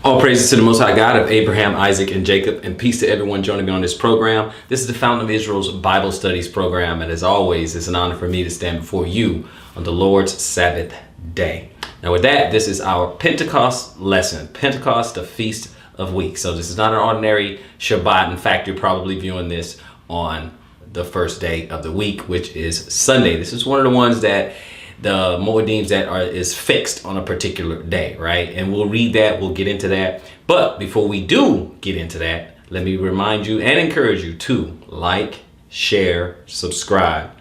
All praises to the Most High God of Abraham, Isaac, and Jacob, and peace to everyone joining me on this program. This is the Fountain of Israel's Bible Studies program, and as always, it's an honor for me to stand before you on the Lord's Sabbath day. Now with that, this is our Pentecost lesson. Pentecost, the Feast of Weeks. So this is not an ordinary Shabbat. In fact, you're probably viewing this on the first day of the week, which is Sunday. This is one of the ones that the Moedims is fixed on a particular day, right? And we'll read that, we'll get into that. But before we do get into that, let me remind you and encourage you to like, share, subscribe,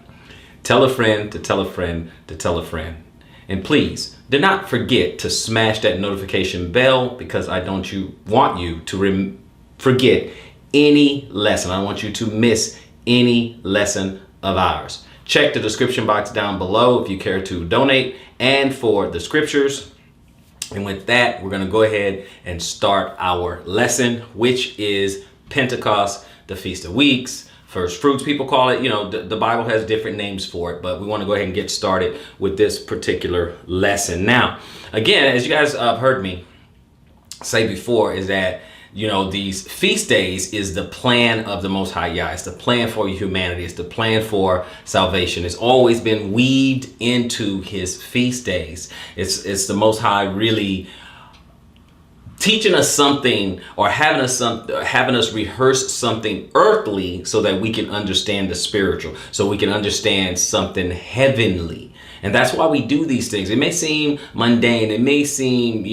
tell a friend to tell a friend to tell a friend. And please do not forget to smash that notification bell, because I don't want you to forget any lesson. I want you to miss any lesson of ours. Check the description box down below if you care to donate and for the scriptures. And with that, we're going to go ahead and start our lesson, which is Pentecost, the Feast of Weeks, First Fruits. People call it, the Bible has different names for it, but we want to go ahead and get started with this particular lesson. Now, again, as you guys have heard me say before, is that these feast days is the plan of the Most High Yah. It's the plan for humanity. It's the plan for salvation. It's always been weaved into his feast days. It's the Most High really teaching us something, or having us rehearse something earthly so that we can understand the spiritual, so we can understand something heavenly. And that's why we do these things. It may seem mundane, it may seem,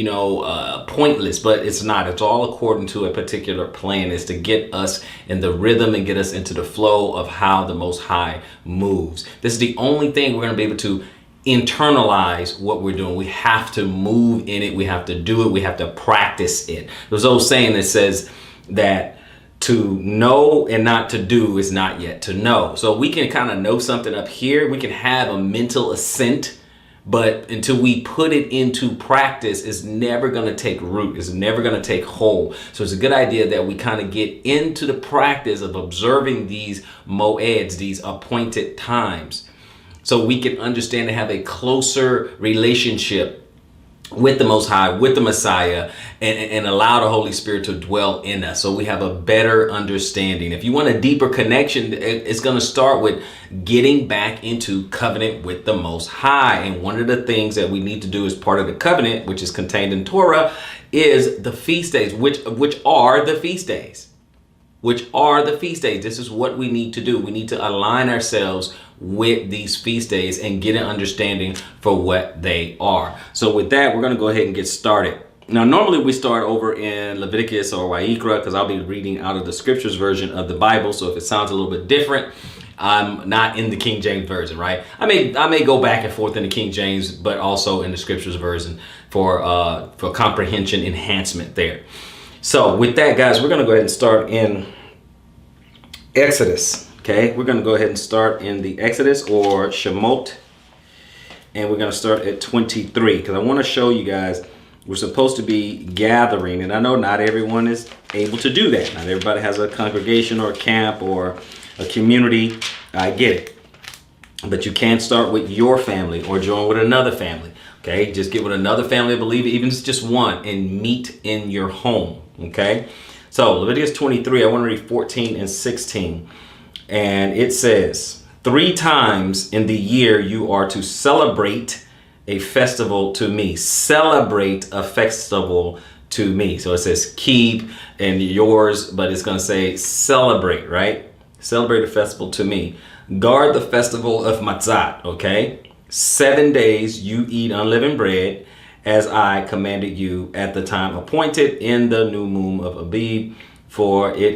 pointless, but it's not. It's all according to a particular plan. It's to get us in the rhythm and get us into the flow of how the Most High moves. This is the only thing we're going to be able to internalize what we're doing. We have to move in it. We have to do it. We have to practice it. There's an old saying that says that to know and not to do is not yet to know. So we can kind of know something up here. We can have a mental assent, but until we put it into practice, it's never going to take root. It's never going to take hold. So it's a good idea that we kind of get into the practice of observing these moeds, these appointed times, so we can understand and have a closer relationship with the Most High, with the Messiah, and allow the Holy Spirit to dwell in us, so we have a better understanding. If you want a deeper connection, it's going to start with getting back into covenant with the Most High. And one of the things that we need to do as part of the covenant, which is contained in Torah, is the feast days, which are the feast days. This is what we need to do. We need to align ourselves with these feast days and get an understanding for what they are. So with that, we're going to go ahead and get started. Now, normally we start over in Leviticus or Wayikra, because I'll be reading out of the scriptures version of the Bible. So if it sounds a little bit different, I'm not in the King James version, right? I may go back and forth in the King James, but also in the scriptures version for comprehension enhancement there. So with that, guys, we're going to go ahead and start in Exodus. Okay, we're going to go ahead and start in the Exodus, or Shemot, and we're going to start at 23, because I want to show you guys we're supposed to be gathering, and I know not everyone is able to do that. Not everybody has a congregation or a camp or a community. I get it, but you can start with your family or join with another family. Okay, just get with another family, I believe, even if it's just one, and meet in your home. Okay, so Leviticus 23, I want to read 14 and 16. And it says, 3 times in the year you are to celebrate a festival to me. Celebrate a festival to me. So it says keep and yours, but it's going to say celebrate, right? Celebrate a festival to me. Guard the festival of Matzot, okay? 7 days you eat unleavened bread, as I commanded you at the time appointed in the new moon of Abib, for in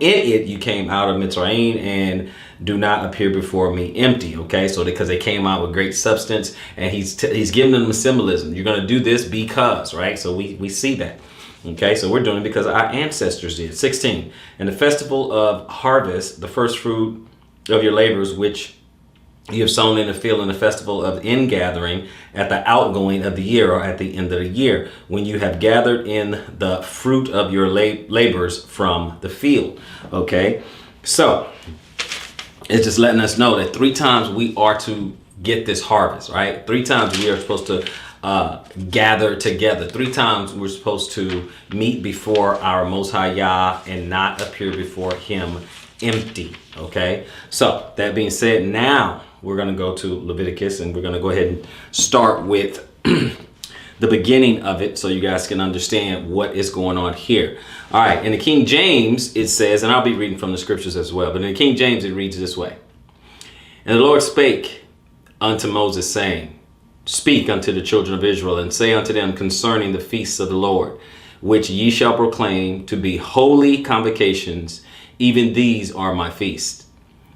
it you came out of Mitzrayim, and do not appear before me empty. Okay, so because they came out with great substance, and he's giving them a symbolism. You're going to do this because, right? So we see that. Okay, so we're doing it because our ancestors did. 16, and the festival of harvest, the first fruit of your labors, which you have sown in the field, in the festival of ingathering, at the outgoing of the year, or at the end of the year, when you have gathered in the fruit of your labors from the field. Okay, so it's just letting us know that 3 times we are to get this harvest, right? 3 times we are supposed to gather together. 3 times we're supposed to meet before our Most High Yah and not appear before him empty. Okay, so that being said, now we're going to go to Leviticus, and we're going to go ahead and start with the beginning of it so you guys can understand what is going on here. All right, in the King James it says, and I'll be reading from the scriptures as well, but in the King James it reads this way. And the Lord spake unto Moses, saying, Speak unto the children of Israel, and say unto them concerning the feasts of the Lord, which ye shall proclaim to be holy convocations, even these are my feasts.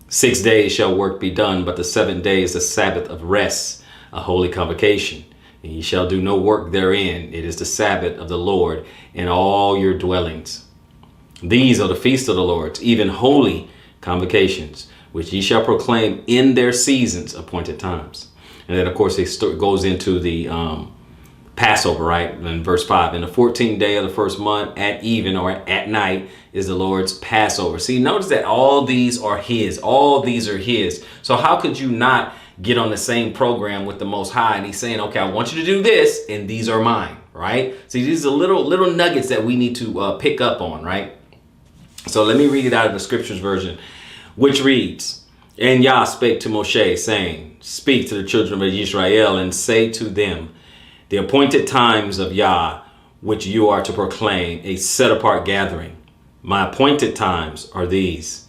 6 days shall work be done, but the 7th day is the Sabbath of rest, a holy convocation. And ye shall do no work therein. It is the Sabbath of the Lord in all your dwellings. These are the feasts of the Lord, even holy convocations, which ye shall proclaim in their seasons, appointed times. And then, of course, it goes into the Passover, right? In verse 5, in the 14th day of the first month at even or at night is the Lord's Passover. See, notice that all these are his. All these are his. So how could you not get on the same program with the Most High? And he's saying, okay, I want you to do this, and these are mine, right? See, these are little nuggets that we need to pick up on, right? So let me read it out of the Scriptures version, which reads, And Yah spake to Moshe, saying, Speak to the children of Israel, and say to them, The appointed times of Yah, which you are to proclaim, a set-apart gathering. My appointed times are these.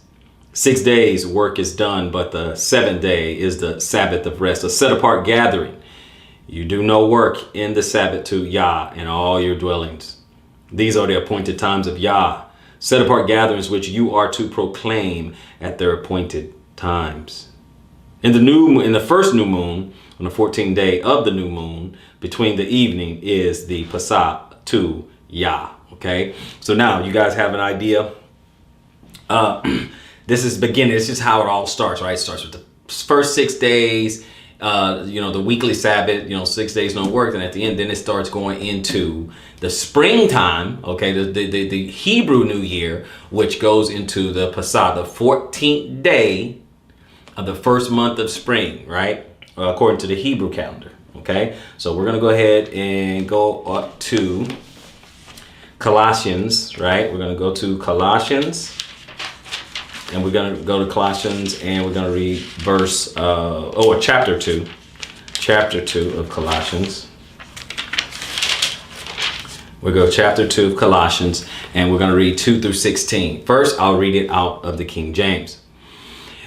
6 days work is done, but the 7th day is the Sabbath of rest, a set-apart gathering. You do no work in the Sabbath to Yah in all your dwellings. These are the appointed times of Yah, set-apart gatherings which you are to proclaim at their appointed times. In the first new moon, on the 14th day of the new moon, between the evening is the Passah to Yah. Okay, so now you guys have an idea. This is beginning. This is how it all starts, right? It starts with the first 6 days, the weekly Sabbath, 6 days no work. And at the end, then it starts going into the springtime, okay, the Hebrew New Year, which goes into the Passah, the 14th day of the first month of spring, right? According to the Hebrew calendar, okay? So we're going to go ahead and go up to Colossians, right? We're going to go to Colossians. And we're going to go to Colossians, and we're going to read chapter 2. Chapter 2 of Colossians. We'll go chapter 2 of Colossians, and we're going to read 2 through 16. First, I'll read it out of the King James,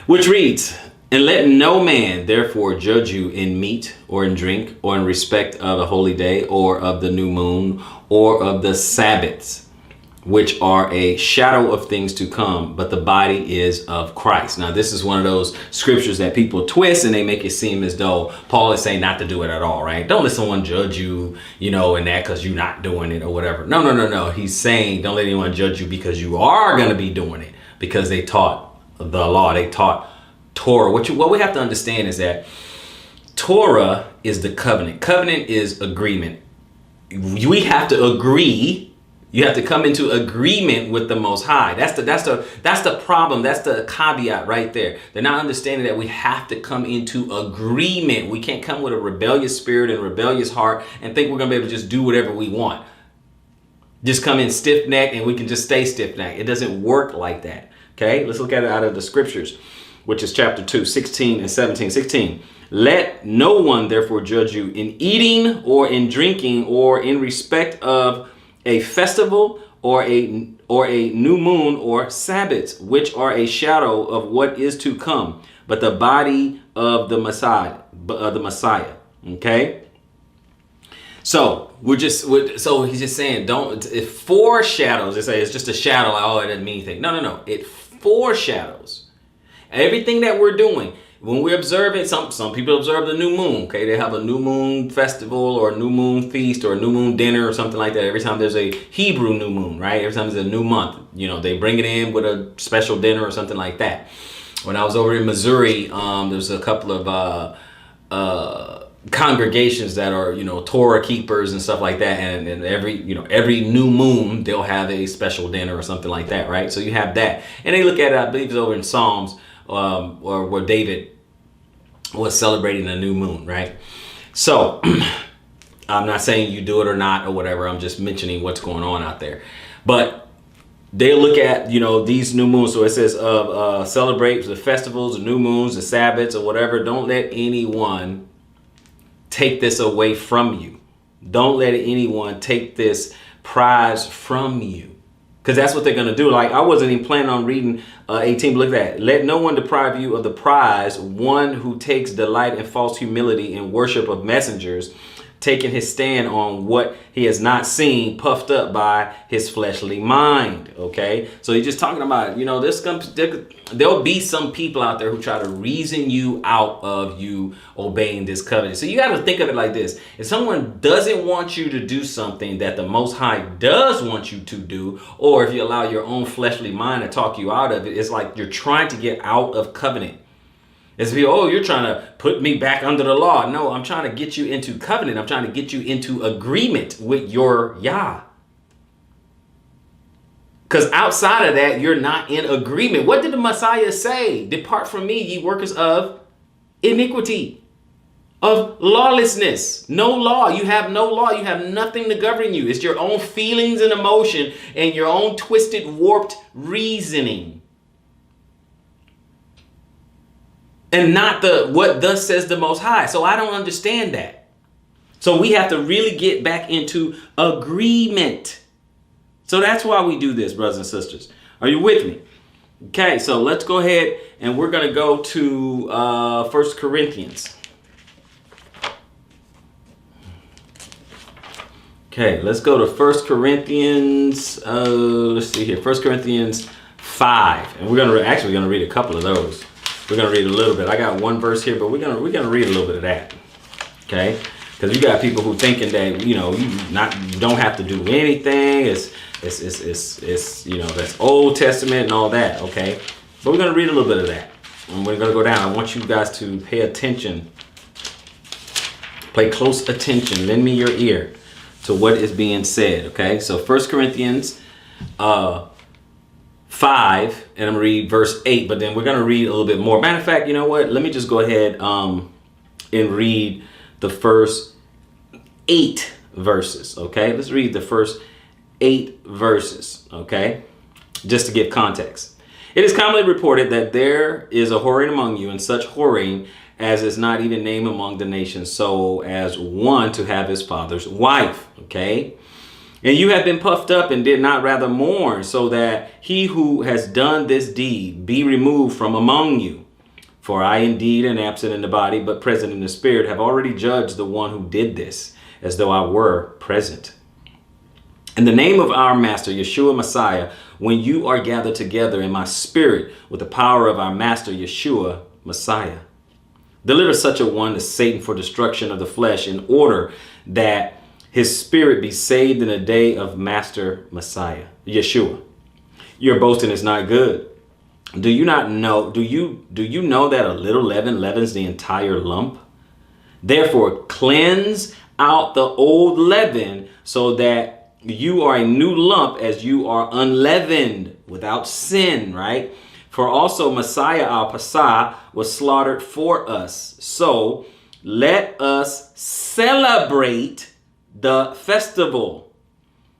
which reads, And let no man therefore judge you in meat or in drink or in respect of a holy day or of the new moon or of the Sabbaths, which are a shadow of things to come, but the body is of Christ. Now, this is one of those scriptures that people twist, and they make it seem as though Paul is saying not to do it at all, right? Don't let someone judge you, in that because you're not doing it or whatever. No. He's saying don't let anyone judge you because you are going to be doing it, because they taught the law. They taught Torah. What we have to understand is that Torah is the covenant. Covenant is agreement. We have to agree. You have to come into agreement with the Most High. That's the problem. That's the caveat right there. They're not understanding that we have to come into agreement. We can't come with a rebellious spirit and rebellious heart and think we're going to be able to just do whatever we want. Just come in stiff-necked and we can just stay stiff-necked. It doesn't work like that. Okay, let's look at it out of the scriptures, which is chapter 2, 16 and 17. 16. Let no one therefore judge you in eating or in drinking or in respect of a festival or a new moon or Sabbaths, which are a shadow of what is to come, but the body of the Messiah. Okay. So he's just saying, it foreshadows. They say it's just a shadow. Oh, it doesn't mean anything. No. It foreshadows everything that we're doing. When we observe it, some people observe the new moon. Okay, they have a new moon festival or a new moon feast or a new moon dinner or something like that. Every time there's a Hebrew new moon, right? Every time there's a new month, they bring it in with a special dinner or something like that. When I was over in Missouri, there's a couple of congregations that are Torah keepers and stuff like that, and every new moon they'll have a special dinner or something like that, right? So you have that, and they look at it. I believe it's over in Psalms, or where David was celebrating a new moon, right? So I'm not saying you do it or not or whatever. I'm just mentioning what's going on out there. But they look at, these new moons. So it says celebrate the festivals, the new moons, the Sabbaths or whatever. Don't let anyone take this away from you. Don't let anyone take this prize from you. Because that's what they're going to do. Like, I wasn't even planning on reading 18. But look at that. Let no one deprive you of the prize, one who takes delight in false humility and worship of messengers, taking his stand on what he has not seen, puffed up by his fleshly mind. Okay, so he's just talking about, there'll be some people out there who try to reason you out of you obeying this covenant. So you got to think of it like this. If someone doesn't want you to do something that the Most High does want you to do, or if you allow your own fleshly mind to talk you out of it, it's like you're trying to get out of covenant. It's be, you're trying to put me back under the law. No, I'm trying to get you into covenant. I'm trying to get you into agreement with your Yah. Because outside of that, you're not in agreement. What did the Messiah say? Depart from me, ye workers of iniquity, of lawlessness. No law. You have no law. You have nothing to govern you. It's your own feelings and emotion and your own twisted, warped reasoning. And not what thus says the Most High. So I don't understand that. So we have to really get back into agreement. So that's why we do this, brothers and sisters. Are you with me? Okay, so let's go ahead and we're going to go to 1 Corinthians. Okay, let's go to 1 Corinthians. Let's see here. 1 Corinthians 5. And we're going to read a couple of those. We're going to read a little bit. I got one verse here, but we're going to read a little bit of that. Okay? Because you got people who thinking that, you don't have to do anything. It's that's Old Testament and all that. Okay? But we're going to read a little bit of that. And we're going to go down. I want you guys to pay attention. Pay close attention. Lend me your ear to what is being said. Okay? So 1 Corinthians 5, and I'm going to read verse 8, but then we're going to read a little bit more. Matter of fact, you know what? Let me just go ahead and read the first 8 verses, okay? Let's read the first 8 verses, okay? Just to give context. It is commonly reported that there is a whoring among you, and such whoring as is not even named among the nations, so as one to have his father's wife, okay? And you have been puffed up and did not rather mourn, so that he who has done this deed be removed from among you. For I indeed am absent in the body, but present in the spirit, have already judged the one who did this, as though I were present. In the name of our Master, Yeshua Messiah, when you are gathered together in my spirit with the power of our Master, Yeshua Messiah, deliver such a one to Satan for destruction of the flesh, in order that his spirit be saved in the day of Master Messiah, Yeshua. Your boasting is not good. Do you not know? Do you know that a little leaven leavens the entire lump? Therefore, cleanse out the old leaven, so that you are a new lump, as you are unleavened, without sin, right? For also Messiah our Passah was slaughtered for us. So let us celebrate the festival,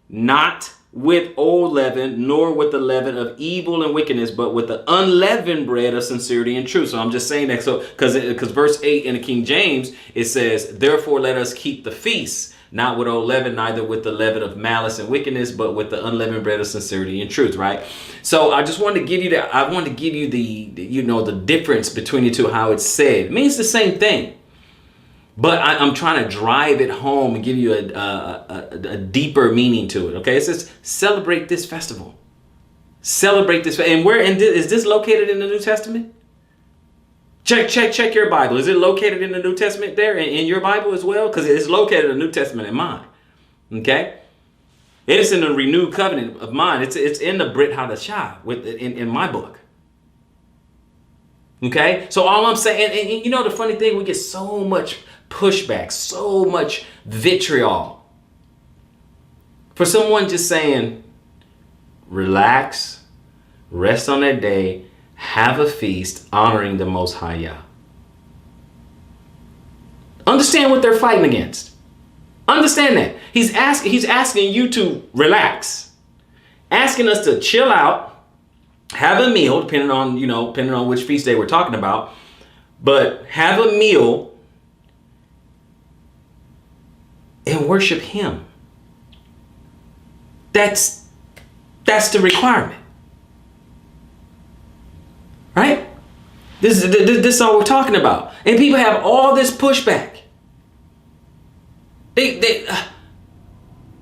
not with old leaven, nor with the leaven of evil and wickedness, but with the unleavened bread of sincerity and truth. So I'm just saying that, so because verse 8 in the King James, it says, therefore let us keep the feast, not with old leaven, neither with the leaven of malice and wickedness, but with the unleavened bread of sincerity and truth, right? So I just wanted to give you that. I wanted to give you the difference between the two, how it's said. It means the same thing. But I'm trying to drive it home and give you a deeper meaning to it. Okay, it says celebrate this festival. Celebrate this. And is this located in the New Testament? Check your Bible. Is it located in the New Testament there in your Bible as well? Because it's located in the New Testament in mine. Okay, it is in the renewed covenant of mine. It's in the Brit Hadashah in my book. Okay, so all I'm saying, and the funny thing, we get so much pushback, so much vitriol for someone just saying, relax, rest on that day, have a feast honoring the Most High Yah. Understand what they're fighting against. Understand that. He's asking you to relax, asking us to chill out, have a meal, depending on which feast day we're talking about, but have a meal and worship him. That's the requirement. Right? This is all we're talking about. And people have all this pushback. They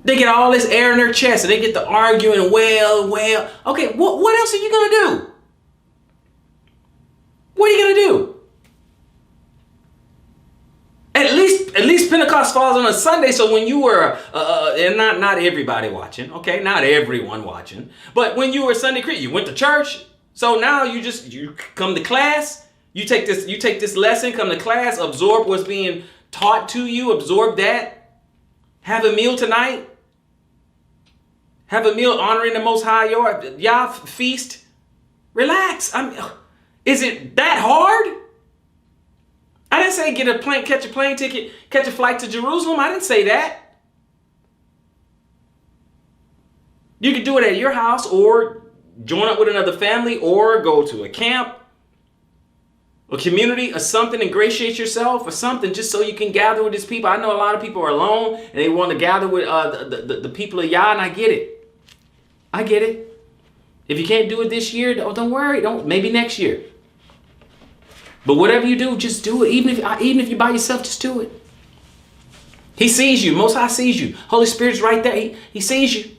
get all this air in their chest and they get to arguing, well. Okay, what else are you going to do? What are you going to do? At least Pentecost falls on a Sunday, so when you were, and not everybody watching, okay, not everyone watching, but when you were Sunday Christian, you went to church, so now you come to class, you take this lesson, come to class, absorb what's being taught to you, absorb that. Have a meal tonight. Have a meal honoring the Most High, Yah feast. Relax. Is it that hard? I didn't say catch a plane ticket, catch a flight to Jerusalem. I didn't say that. You could do it at your house or join up with another family or go to a camp, a community or something, ingratiate yourself or something just so you can gather with these people. I know a lot of people are alone and they want to gather with the people of Yah, and I get it. If you can't do it this year, don't worry. Maybe next year. But whatever you do, just do it. Even if you're by yourself, just do it. He sees you. Most High sees you. Holy Spirit's right there. He sees you.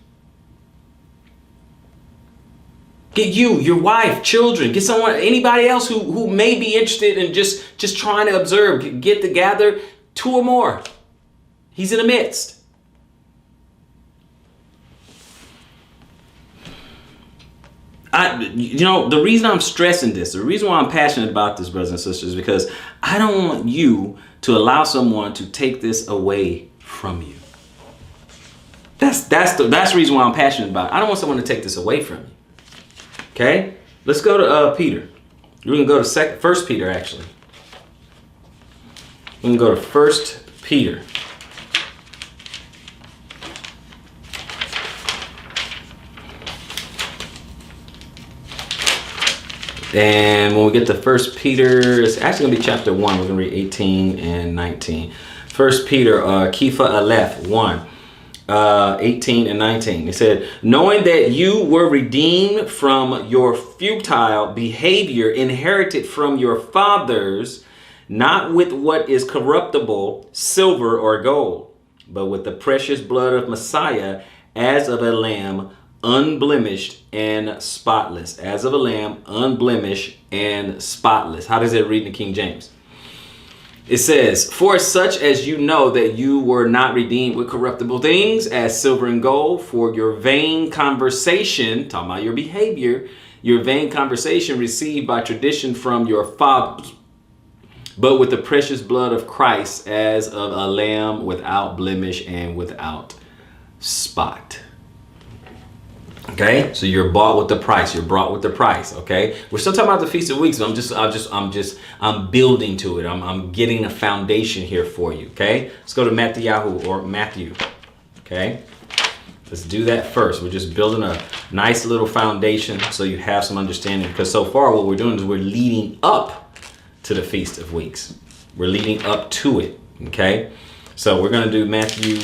Get you, your wife, children, get someone, anybody else who may be interested in just trying to observe. Get together, 2 or more. He's in the midst. The reason I'm stressing this, the reason why I'm passionate about this, brothers and sisters, is because I don't want you to allow someone to take this away from you. That's the reason why I'm passionate about it. I don't want someone to take this away from you. Okay, let's go to Peter. We're gonna go to 1 Peter actually. We're gonna go to 1 Peter. And when we get to 1 Peter, it's actually gonna be chapter 1. We're gonna read 18 and 19. 1 Peter, Kifa Aleph 1. 18 and 19. It said, knowing that you were redeemed from your futile behavior inherited from your fathers, not with what is corruptible, silver or gold, but with the precious blood of Messiah, as of a lamb, unblemished and spotless. As of a lamb, unblemished and spotless. How does it read in the King James? It says, for such as you know that you were not redeemed with corruptible things as silver and gold for your vain conversation, talking about your behavior, your vain conversation received by tradition from your fathers, but with the precious blood of Christ as of a lamb without blemish and without spot. Okay, so you're bought with the price. You're brought with the price. Okay, we're still talking about the Feast of Weeks. But I'm building to it. I'm getting a foundation here for you. Okay, let's go to Matthew. Okay, let's do that first. We're just building a nice little foundation so you have some understanding. Because so far, what we're doing is we're leading up to the Feast of Weeks. We're leading up to it. Okay, so we're gonna do Matthew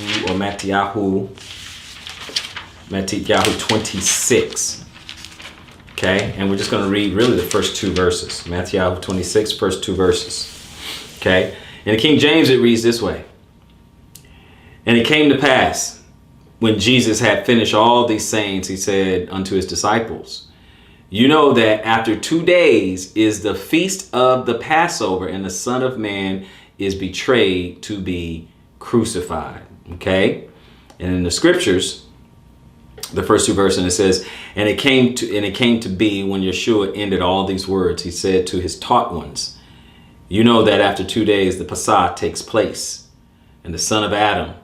26. Okay, and we're just going to read really the first 2 verses. Matthew 26, first 2 verses. Okay, in the King James it reads this way. And it came to pass, when Jesus had finished all these sayings, he said unto his disciples, you know that after 2 days is the feast of the Passover, and the Son of Man is betrayed to be crucified. Okay, and in the scriptures, the first 2 verses, and it says, and it came to be when Yeshua ended all these words, he said to his taught ones, you know that after 2 days the Passah takes place, and the Son of Adam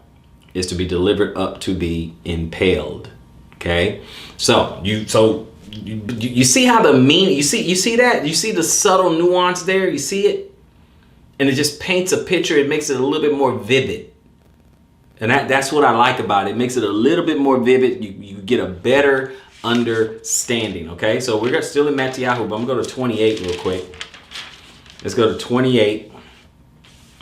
is to be delivered up to be impaled. Okay, so you see how you see that, you see the subtle nuance there, you see it, and it just paints a picture. It makes it a little bit more vivid. And that's what I like about it. It makes it a little bit more vivid. You get a better understanding. Okay, so we're still in Matthew, but I'm going to go to 28 real quick. Let's go to 28,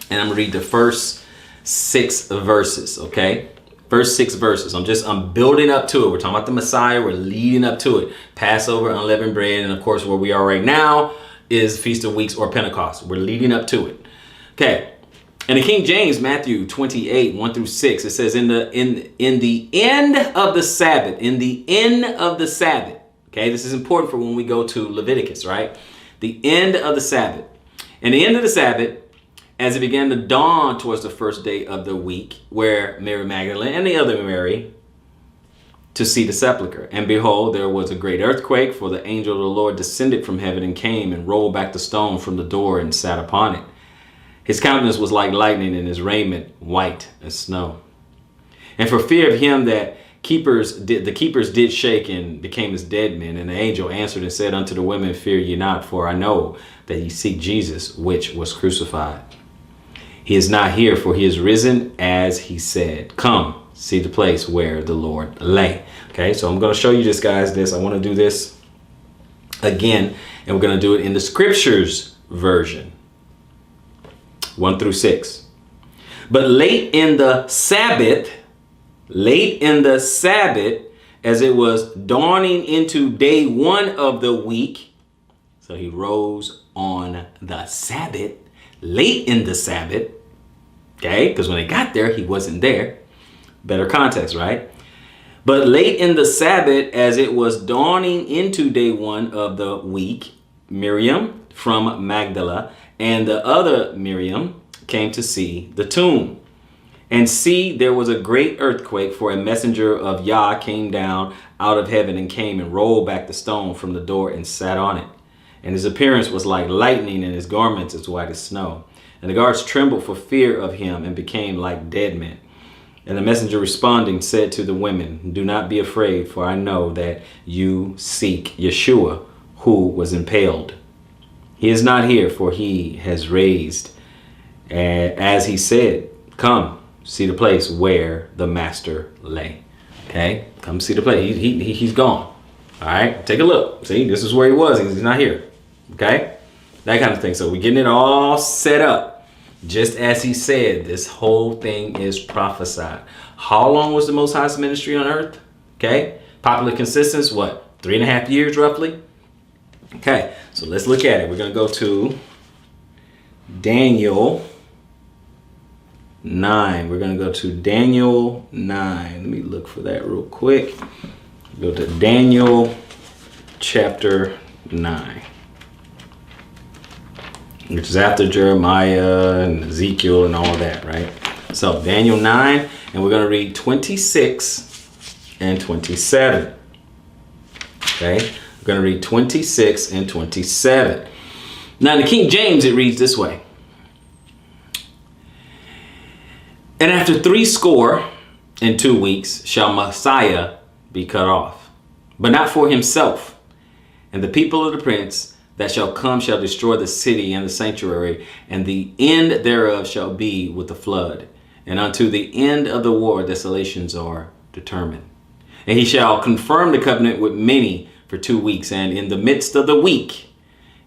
and I'm going to read the first 6 verses. Okay, first 6 verses. I'm building up to it. We're talking about the Messiah. We're leading up to it. Passover, unleavened bread, and of course, where we are right now is Feast of Weeks or Pentecost. We're leading up to it. Okay. In the King James, Matthew 28, 1 through 6, it says, in the end of the Sabbath, in the end of the Sabbath. Okay, this is important for when we go to Leviticus, right? The end of the Sabbath. In the end of the Sabbath, as it began to dawn towards the first day of the week, where Mary Magdalene and the other Mary to see the sepulchre. And behold, there was a great earthquake, for the angel of the Lord descended from heaven and came and rolled back the stone from the door and sat upon it. His countenance was like lightning, and his raiment white as snow. And for fear of him, the keepers did shake and became as dead men. And the angel answered and said unto the women, fear ye not, for I know that ye seek Jesus, which was crucified. He is not here, for he is risen, as he said. Come, see the place where the Lord lay. Okay, so I'm going to show you this, guys. I want to do this again, and we're going to do it in the Scriptures version. 1 through 6. But late in the Sabbath, as it was dawning into day 1 of the week, so he rose on the Sabbath, late in the Sabbath, okay, because when they got there, he wasn't there. Better context, right? But late in the Sabbath, as it was dawning into day 1 of the week, Miriam from Magdala and the other Miriam came to see the tomb. And see, there was a great earthquake, for a messenger of Yah came down out of heaven and came and rolled back the stone from the door and sat on it. And his appearance was like lightning, and his garments as white as snow. And the guards trembled for fear of him and became like dead men. And the messenger responding said to the women, do not be afraid, for I know that you seek Yeshua, who was impaled. He is not here, for he has raised, as he said. Come, see the place where the master lay. Okay, come see the place. He's gone. All right, take a look. See, this is where he was. He's not here. Okay, that kind of thing. So we're getting it all set up, just as he said. This whole thing is prophesied. How long was the Most High's ministry on earth? Okay, popular consensus, what, 3.5 years roughly? Okay, so let's look at it. We're going to go to Daniel 9. We're going to go to Daniel 9. Let me look for that real quick. Go to Daniel chapter 9, which is after Jeremiah and Ezekiel and all that, right? So Daniel 9, and we're going to read 26 and 27. Okay? We're going to read 26 and 27. Now, in the King James, it reads this way. And after 62 weeks shall Messiah be cut off, but not for himself. And the people of the prince that shall come shall destroy the city and the sanctuary, and the end thereof shall be with the flood. And unto the end of the war desolations are determined. And he shall confirm the covenant with many for 2 weeks, and in the midst of the week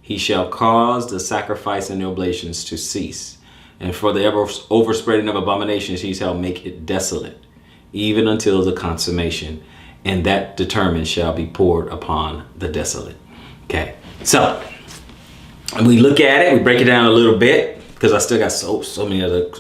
he shall cause the sacrifice and the oblations to cease. And for the overspreading of abominations he shall make it desolate, even until the consummation. And that determined shall be poured upon the desolate. Okay, so we look at it, we break it down a little bit, because I still got so many other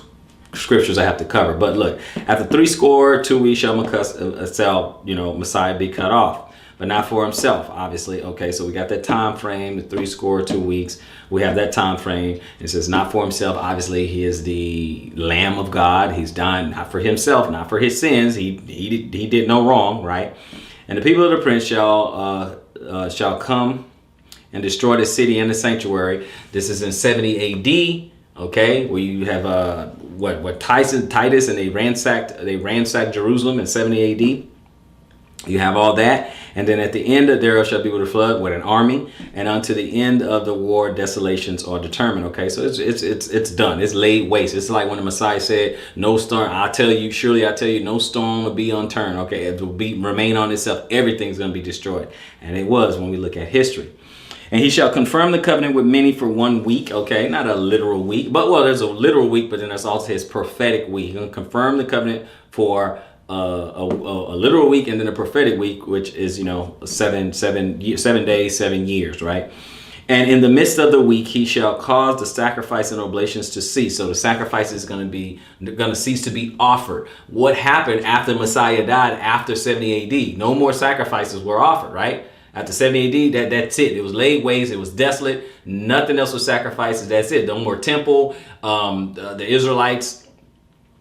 scriptures I have to cover. But look, after 62 weeks shall Messiah be cut off, but not for himself, obviously. Okay, so we got that time frame, the 62 weeks. We have that time frame. It says not for himself. Obviously, he is the Lamb of God. He's dying not for himself, not for his sins. He did no wrong, right? And the people of the prince shall come and destroy the city and the sanctuary. This is in 70 AD. Okay, where you have Titus, and they ransacked Jerusalem in 70 AD. You have all that. And then at the end thereof shall be with a flood, with an army, and unto the end of the war desolations are determined. Okay, so it's done. It's laid waste. It's like when the Messiah said, "No storm." I tell you, surely I tell you, no stone will be unturned. Okay, it will remain on itself. Everything's going to be destroyed, and it was when we look at history. And he shall confirm the covenant with many for 1 week. Okay, not a literal week, but well, there's a literal week, but then there's also his prophetic week. He's going to confirm the covenant for a literal week, and then a prophetic week, which is 7 days, 7 years, right? And in the midst of the week, he shall cause the sacrifice and oblations to cease. So the sacrifice is going to cease to be offered. What happened after Messiah died after 70 AD? No more sacrifices were offered, right? After 70 AD, that's it. It was laid waste. It was desolate. Nothing else was sacrifices. That's it. No more temple. The Israelites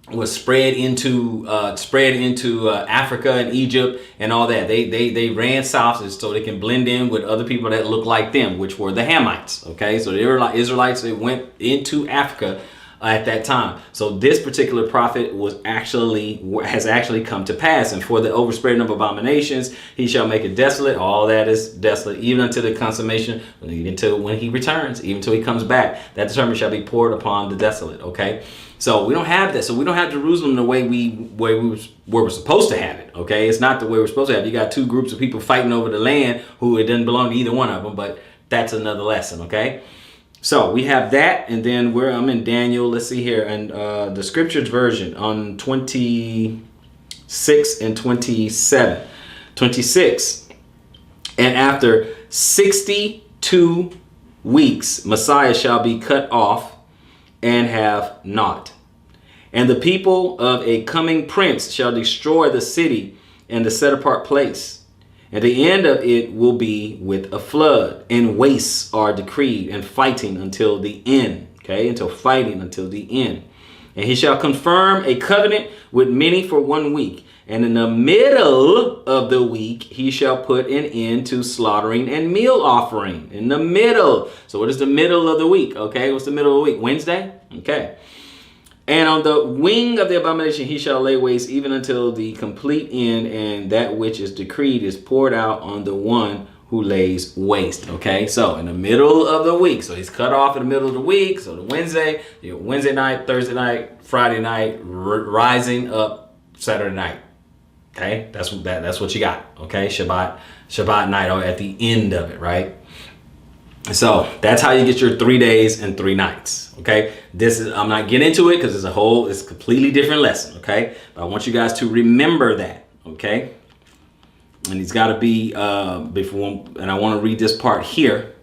was spread into Africa and Egypt and all that. They ran south so they can blend in with other people that look like them, which were the Hamites. Okay, so the Israelites, they went into Africa at that time. So this particular prophet has actually come to pass. And for the overspreading of abominations, he shall make it desolate. All that is desolate, even until the consummation, even until when he returns, even until he comes back. That determination shall be poured upon the desolate. Okay. So we don't have that. So we don't have Jerusalem the way we were supposed to have it. Okay, it's not the way we're supposed to have it. You got two groups of people fighting over the land who it doesn't belong to either one of them. But that's another lesson. Okay, so we have that, and then I'm in Daniel. Let's see here, and the Scriptures version on 26 and 27. 26, and after 62 weeks, Messiah shall be cut off and have not. And the people of a coming prince shall destroy the city and the set apart place. And the end of it will be with a flood, and wastes are decreed, and fighting until the end. Okay, fighting until the end. And he shall confirm a covenant with many for 1 week. And in the middle of the week, he shall put an end to slaughtering and meal offering. In the middle. So what is the middle of the week? Okay, what's the middle of the week? Wednesday? Okay. And on the wing of the abomination he shall lay waste, even until the complete end, and that which is decreed is poured out on the one who lays waste. Okay, so in the middle of the week. So he's cut off in the middle of the week. So the Wednesday night, Thursday night, Friday night, rising up Saturday night. Okay, that's what you got. Okay, Shabbat night, or at the end of it, right? So that's how you get your 3 days and 3 nights. Okay, I'm not getting into it because it's a completely different lesson. Okay, but I want you guys to remember that. Okay, and he's got to be before, and I want to read this part here.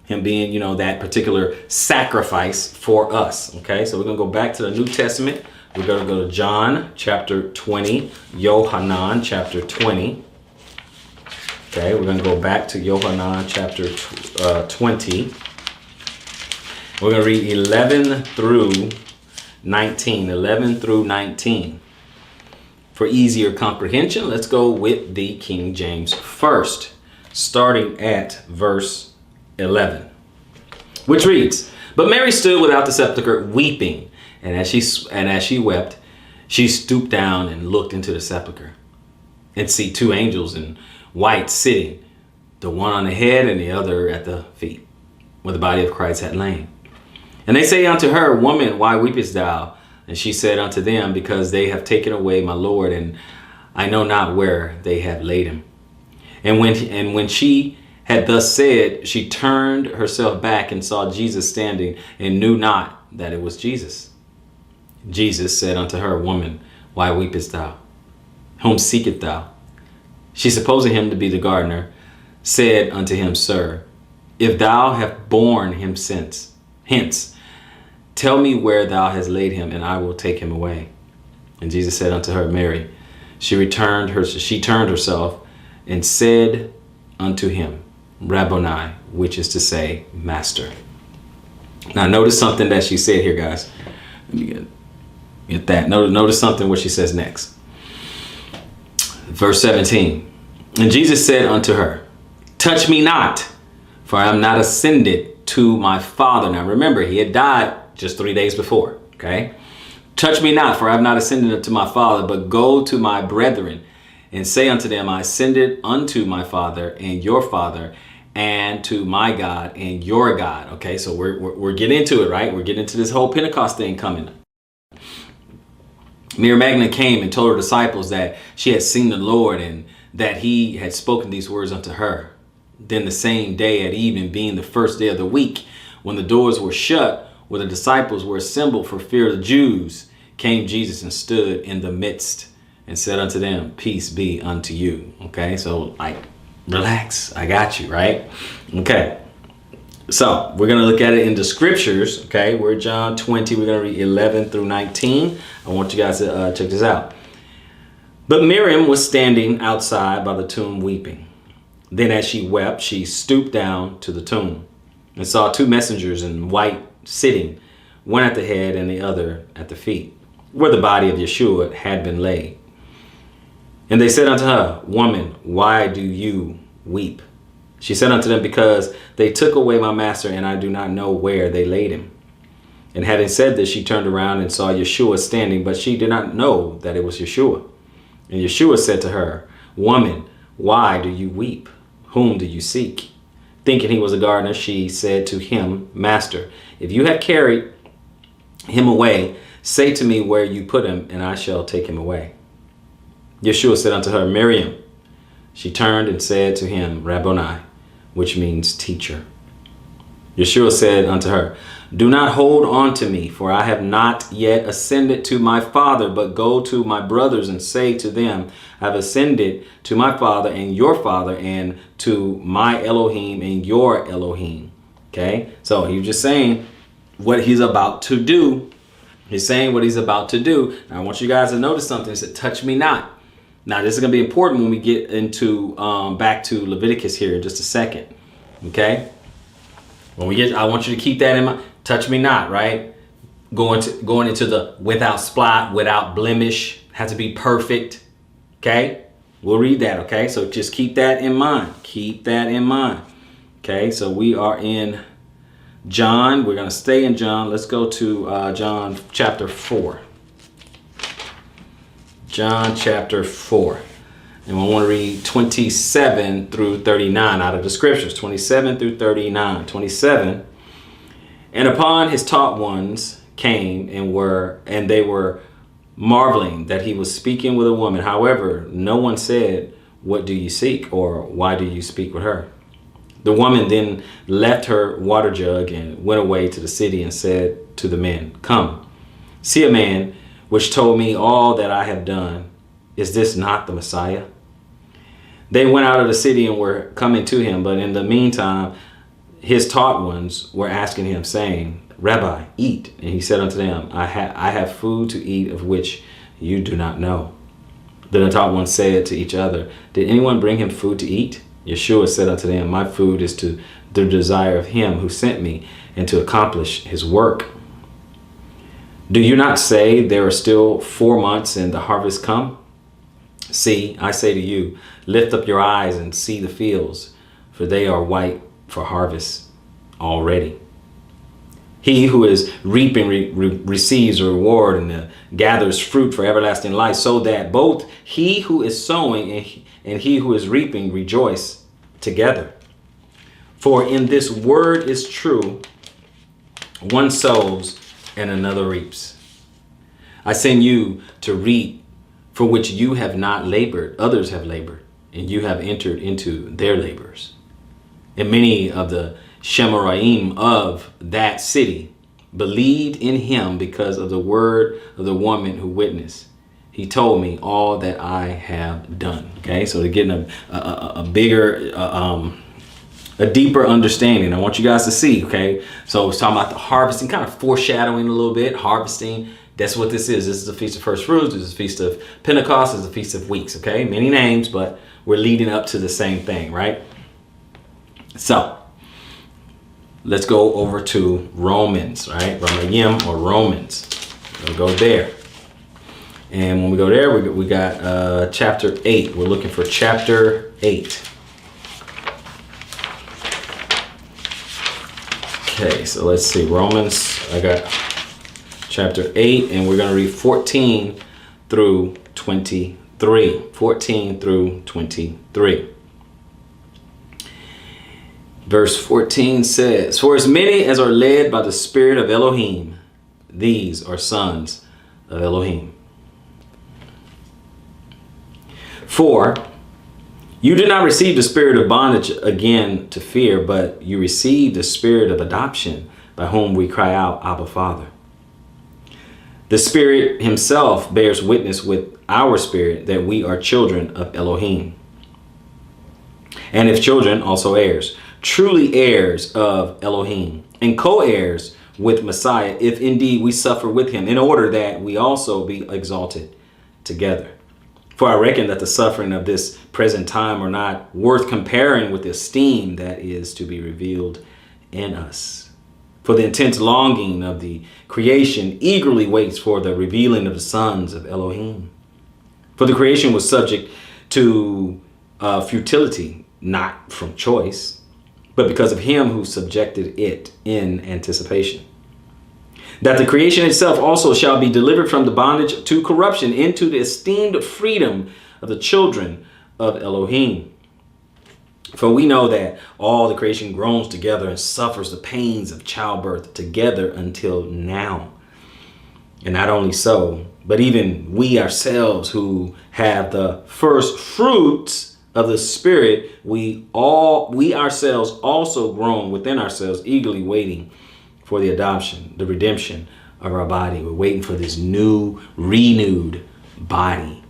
Him being, that particular sacrifice for us. Okay, so we're gonna go back to the New Testament. We're going to go to John chapter 20, Yohanan chapter 20. Okay, we're going to go back to Yohanan chapter 20. We're going to read 11 through 19. 11 through 19. For easier comprehension, let's go with the King James first, starting at verse 11, which reads, "But Mary stood without the sepulchre weeping. And as she wept, she stooped down and looked into the sepulchre, and see 2 angels in white sitting, the one on the head and the other at the feet, where the body of Christ had lain. And they say unto her, Woman, why weepest thou? And she said unto them, Because they have taken away my Lord, and I know not where they have laid him. And when she had thus said, she turned herself back and saw Jesus standing, and knew not that it was Jesus. Jesus said unto her, Woman, why weepest thou? Whom seekest thou? She, supposing him to be the gardener, said unto him, Sir, if thou have borne him hence, tell me where thou hast laid him, and I will take him away. And Jesus said unto her, Mary. She turned herself and said unto him, Rabboni, which is to say, Master. Now notice something that she said here, guys. Let me get that. Notice something what she says next. Verse 17. And Jesus said unto her, Touch me not, for I am not ascended to my Father. Now remember, he had died just 3 days before. Okay. Touch me not, for I have not ascended to my Father, but go to my brethren and say unto them, I ascended unto my Father and your Father, and to my God and your God. Okay, so we're getting into it, right? We're getting into this whole Pentecost thing coming. Mary Magdalene came and told her disciples that she had seen the Lord and that he had spoken these words unto her. Then the same day at evening, being the first day of the week, when the doors were shut, where the disciples were assembled for fear of the Jews, came Jesus and stood in the midst and said unto them, peace be unto you. Okay, so like, relax, I got you, right? Okay, so we're going to look at it in the scriptures. Okay, we're John 20, we're going to read 11 through 19. I want you guys to check this out. But Miriam was standing outside by the tomb weeping. Then as she wept, she stooped down to the tomb and saw two messengers in white sitting, one at the head and the other at the feet, where the body of Yeshua had been laid. And they said unto her, Woman, why do you weep? She said unto them, Because they took away my master, and I do not know where they laid him. And having said this, she turned around and saw Yeshua standing, but she did not know that it was Yeshua. And Yeshua said to her, Woman, why do you weep? Whom do you seek? Thinking he was a gardener, she said to him, Master, if you have carried him away, say to me where you put him, and I shall take him away. Yeshua said unto her, Miriam. She turned and said to him, Rabboni, which means teacher. Yeshua said unto her, Do not hold on to me, for I have not yet ascended to my Father, but go to my brothers and say to them, I have ascended to my Father and your Father, and to my Elohim and your Elohim. Okay, so he's just saying what he's about to do. He's saying what he's about to do. Now, I want you guys to notice something. He said, touch me not. Now, this is going to be important when we get into back to Leviticus here in just a second. Okay, I want you to keep that in mind. Touch me not, right? Going into the without spot, without blemish, has to be perfect. Okay, we'll read that. Okay, so just keep that in mind. Keep that in mind. Okay, so we are in John. We're going to stay in John. Let's go to John chapter 4. John chapter 4. And we want to read 27 through 39 out of the scriptures. 27 through 39. 27. And upon his taught ones came and they were marveling that he was speaking with a woman. However, no one said, What do you seek? Or why do you speak with her? The woman then left her water jug and went away to the city and said to the men, Come, see a man which told me all that I have done. Is this not the Messiah? They went out of the city and were coming to him, but in the meantime, his taught ones were asking him, saying, Rabbi, eat. And he said unto them, I have food to eat of which you do not know. Then the taught ones said to each other, Did anyone bring him food to eat? Yeshua said unto them, My food is to the desire of him who sent me, and to accomplish his work. Do you not say there are still 4 months and the harvest come? See, I say to you, lift up your eyes and see the fields, for they are white for harvest already. He who is reaping receives a reward and gathers fruit for everlasting life, so that both he who is sowing and he who is reaping rejoice together. For in this word is true, one sows and another reaps. I send you to reap for which you have not labored, others have labored, and you have entered into their labors. And many of the Shemoraim of that city believed in him because of the word of the woman who witnessed. He told me all that I have done. Okay, so they're getting a bigger, a deeper understanding. I want you guys to see. Okay, so it's talking about the harvesting, kind of foreshadowing a little bit. Harvesting. That's what this is. This is the Feast of First Fruits. This is the Feast of Pentecost. This is the Feast of Weeks. Okay, many names, but we're leading up to the same thing, right? So let's go over to Romans, right? Ramayim or Romans. We'll go there. And when we go there, we got chapter 8. We're looking for chapter 8. Okay, so let's see. Romans, I got chapter 8, and we're going to read 14 through 23. 3, 14 through 23. Verse 14 says, "For as many as are led by the Spirit of Elohim, these are sons of Elohim. For you did not receive the spirit of bondage again to fear, but you received the spirit of adoption, by whom we cry out, Abba, Father. The Spirit himself bears witness with our spirit that we are children of Elohim. And if children, also heirs, truly heirs of Elohim, and co-heirs with Messiah, if indeed we suffer with him, in order that we also be exalted together. For I reckon that the suffering of this present time are not worth comparing with the esteem that is to be revealed in us. For the intense longing of the creation eagerly waits for the revealing of the sons of Elohim. For the creation was subject to futility, not from choice, but because of him who subjected it in anticipation, that the creation itself also shall be delivered from the bondage to corruption into the esteemed freedom of the children of Elohim. For we know that all the creation groans together and suffers the pains of childbirth together until now. And not only so, but even we ourselves who have the first fruits of the Spirit, we ourselves also groan within ourselves, eagerly waiting for the adoption, the redemption of our body. We're waiting for this new, renewed body.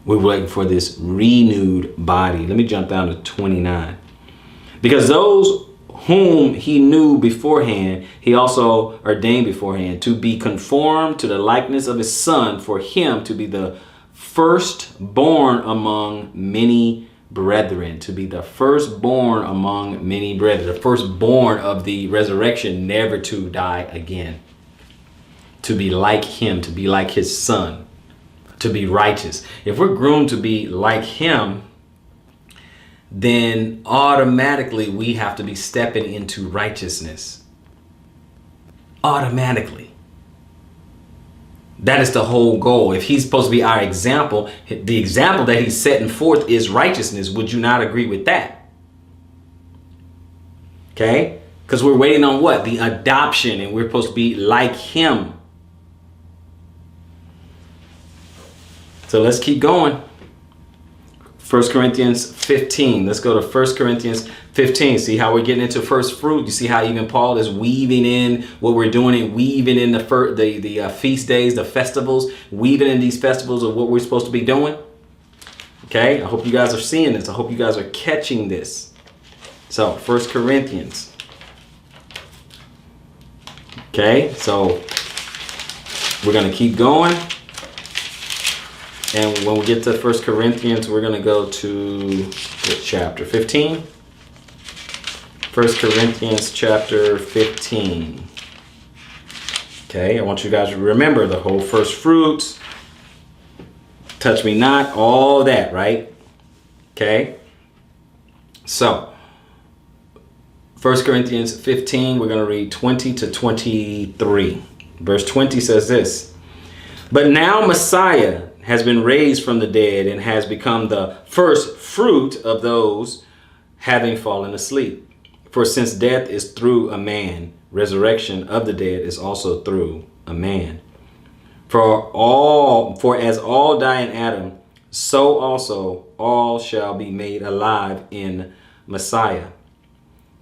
We're waiting for this renewed body. Let me jump down to 29. Because those whom he knew beforehand, he also ordained beforehand to be conformed to the likeness of his Son, for him to be the firstborn among many brethren, to be the firstborn among many brethren, the firstborn of the resurrection, never to die again, to be like him, to be like his Son, to be righteous. If we're groomed to be like him, then automatically we have to be stepping into righteousness. Automatically. That is the whole goal. If he's supposed to be our example, the example that he's setting forth is righteousness. Would you not agree with that? Okay? Because we're waiting on what? The adoption, and we're supposed to be like him. So let's keep going. 1 Corinthians 15. Let's go to 1 Corinthians 15. See how we're getting into first fruit. You see how even Paul is weaving in what we're doing and weaving in the feast days, the festivals, weaving in these festivals of what we're supposed to be doing. Okay, I hope you guys are seeing this. I hope you guys are catching this. So 1 Corinthians. Okay, so we're going to keep going. And when we get to 1 Corinthians, we're going to go to chapter 15. 1 Corinthians chapter 15. Okay, I want you guys to remember the whole first fruits, touch me not, all that, right? Okay, so 1 Corinthians 15, we're going to read 20 to 23. Verse 20 says this: "But now Messiah has been raised from the dead and has become the first fruit of those having fallen asleep. For since death is through a man, resurrection of the dead is also through a man. For as all die in Adam, so also all shall be made alive in Messiah.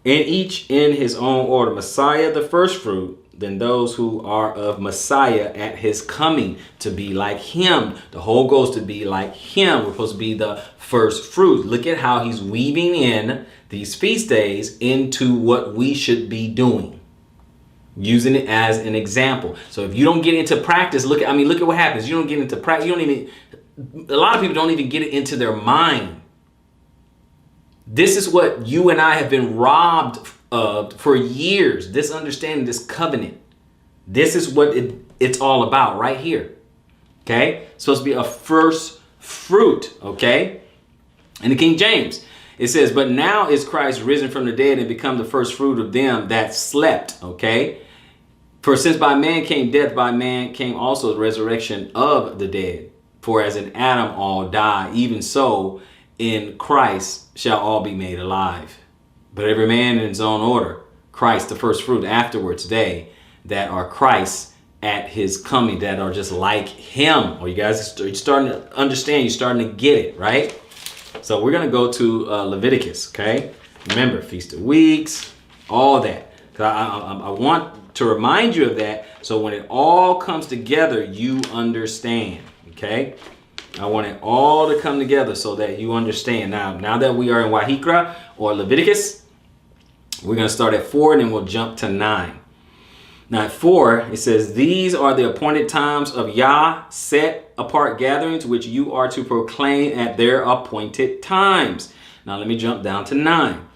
And each in his own order, Messiah the first fruit, then those who are of Messiah at his coming, to be like him." The whole goal is to be like him. We're supposed to be the first fruit. Look at how he's weaving in these feast days into what we should be doing, using it as an example. So if you don't get into practice, look at what happens. You don't get into practice. A lot of people don't even get it into their mind. This is what you and I have been robbed of for years. This understanding, this covenant. This is what it's all about right here. Okay? It's supposed to be a first fruit. Okay? In the King James, it says, "But now is Christ risen from the dead and become the first fruit of them that slept." Okay? "For since by man came death, by man came also the resurrection of the dead. For as in Adam all die, even so in Christ shall all be made alive. But every man in his own order. Christ the first fruit, afterwards they that are Christ at his coming, that are just like him. Or you guys are starting to understand, you're starting to get it, right? So we're going to go to Leviticus, okay? Remember, Feast of Weeks, all that. I want to remind you of that, so when it all comes together, you understand, okay? I want it all to come together so that you understand. Now that we are in Wahikra or Leviticus, we're going to start at 4 and then we'll jump to 9. Now at 4, it says, these are the appointed times of Yah, set apart gatherings, which you are to proclaim at their appointed times. Now let me jump down to 9.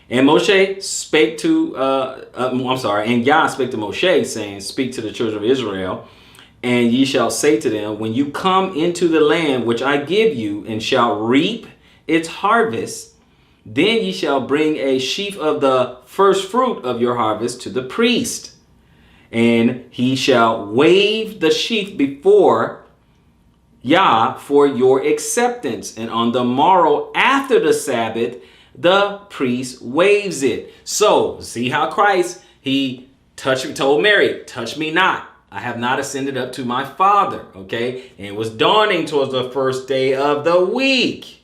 And Moshe spake to, and Yah spake to Moshe, saying, speak to the children of Israel, and ye shall say to them, when you come into the land which I give you, and shall reap its harvest, then ye shall bring a sheaf of the first fruit of your harvest to the priest. And he shall wave the sheaf before Yah for your acceptance. And on the morrow after the Sabbath, the priest waves it. So see how Christ, he told Mary, touch me not. I have not ascended up to my Father. Okay. And it was dawning towards the first day of the week.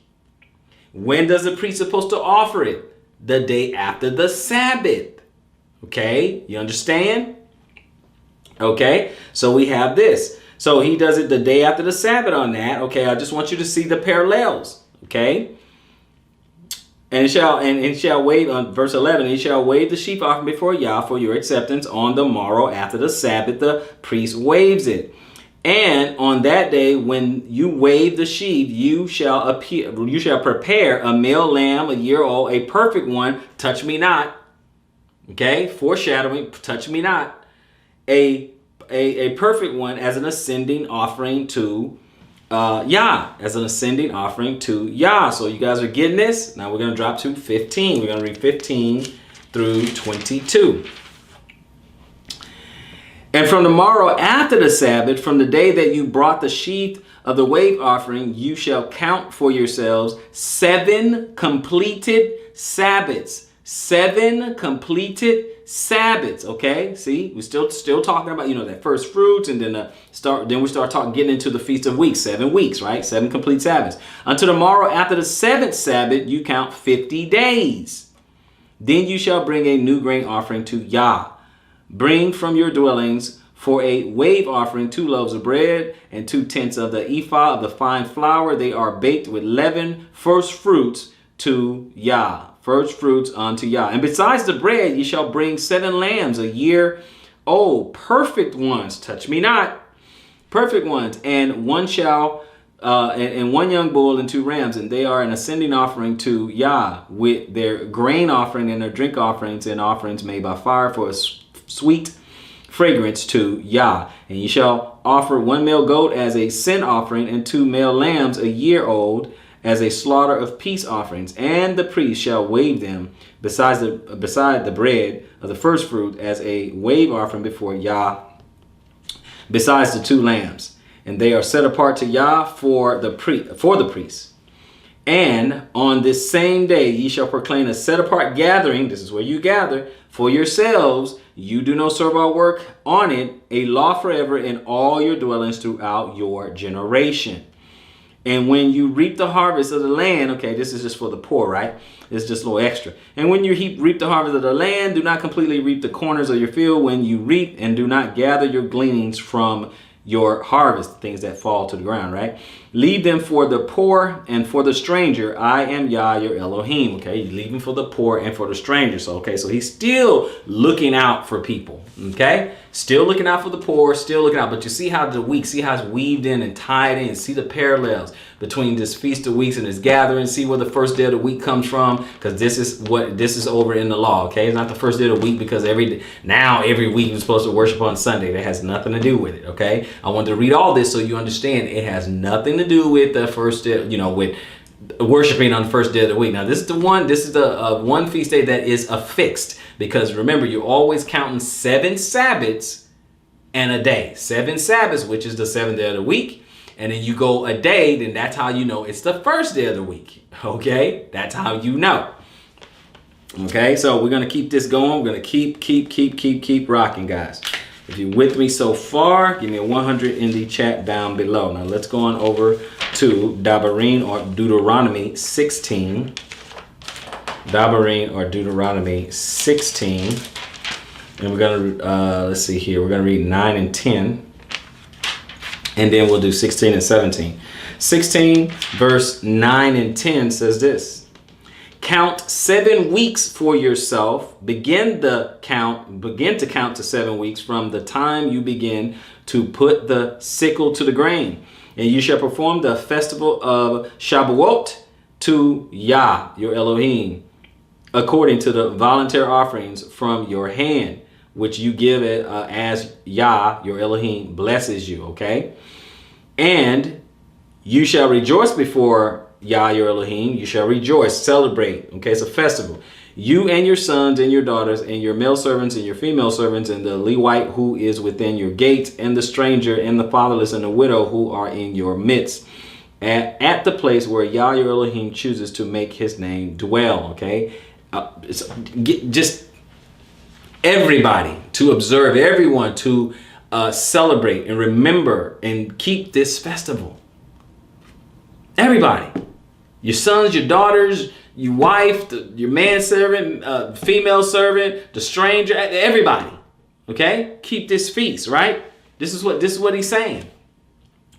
When does the priest supposed to offer it? The day after the Sabbath. Okay. You understand? Okay. So we have this. So he does it the day after the Sabbath on that. Okay. I just want you to see the parallels. Okay. And shall wave on verse 11. He shall wave the sheaf offering before Yah for your acceptance. On the morrow after the Sabbath, the priest waves it. And on that day, when you wave the sheaf, you shall prepare a male lamb, a year old, a perfect one. Touch me not. Okay, foreshadowing. Touch me not. A perfect one as an ascending offering to Yah, as an ascending offering to Yah. So you guys are getting this? Now we're going to drop to 15. We're going to read 15 through 22. And from the morrow after the Sabbath, from the day that you brought the sheaf of the wave offering, you shall count for yourselves 7 completed Sabbaths. 7 completed Sabbaths. Okay, see, we're still talking about, that first fruits, and then we start getting into the Feast of Weeks. 7 weeks, right? 7 complete Sabbaths. Until tomorrow after the 7th Sabbath, you count 50 days. Then you shall bring a new grain offering to Yah. Bring from your dwellings for a wave offering 2 loaves of bread and 2 tenths of the ephah of the fine flour. They are baked with leaven, first fruits to Yah. First fruits unto Yah. And besides the bread, ye shall bring 7 lambs a year old, perfect ones. Touch me not. Perfect ones. And one and 1 young bull and 2 rams, and they are an ascending offering to Yah, with their grain offering and their drink offerings and offerings made by fire for a sweet fragrance to Yah. And ye shall offer 1 male goat as a sin offering, and 2 male lambs a year old as a slaughter of peace offerings. And the priest shall wave them beside the bread of the first fruit as a wave offering before Yah, besides the 2 lambs. And they are set apart to Yah for the priest. And on this same day ye shall proclaim a set apart gathering. This is where you gather for yourselves. You do no servile work on it, a law forever in all your dwellings throughout your generation. And when you reap the harvest of the land, okay, this is just for the poor, right? It's just a little extra. And when you reap the harvest of the land, do not completely reap the corners of your field when you reap, and do not gather your gleanings from your harvest, things that fall to the ground, right? Leave them for the poor and for the stranger. I am Yah, your Elohim. Okay, you leave them for the poor and for the stranger. So, okay, so he's still looking out for people. Okay, still looking out for the poor, still looking out. But you see how see how it's weaved in and tied in. See the parallels between this Feast of Weeks and this gathering. See where the first day of the week comes from, because this is over in the law. Okay, it's not the first day of the week because every week you're supposed to worship on Sunday. That has nothing to do with it. Okay, I wanted to read all this so you understand it has nothing to do with the first day, with worshiping on the first day of the week. Now this is the one feast day that is affixed, because remember, you're always counting 7 Sabbaths and a day. 7 Sabbaths, which is the 7th day of the week, and then you go a day, then that's how you know it's the first day of the week. Okay, that's how you know. Okay, so we're gonna keep this going. We're gonna keep rocking, guys. If you're with me so far, give me a 100 in the chat down below. Now let's go on over to Dabarim or Deuteronomy 16. Dabarim or Deuteronomy 16. And we're gonna, let's see here. We're gonna read 9 and 10. And then we'll do 16 and 17. 16 verse 9 and 10 says this. Count 7 weeks for yourself. Begin to count to 7 weeks from the time you begin to put the sickle to the grain. And you shall perform the festival of Shavuot to Yah, your Elohim, according to the voluntary offerings from your hand, which you give it as Yah, your Elohim, blesses you, okay? And you shall rejoice before Yah, your Elohim. You shall rejoice, celebrate. Okay, it's a festival. You and your sons and your daughters and your male servants and your female servants and the Levite who is within your gates and the stranger and the fatherless and the widow who are in your midst at the place where Yah, your Elohim, chooses to make his name dwell. Okay, just everybody to observe, everyone to celebrate and remember and keep this festival. Everybody. Your sons, your daughters, your wife, your manservant, female servant, the stranger, everybody. Okay? Keep this feast, right? This is what he's saying.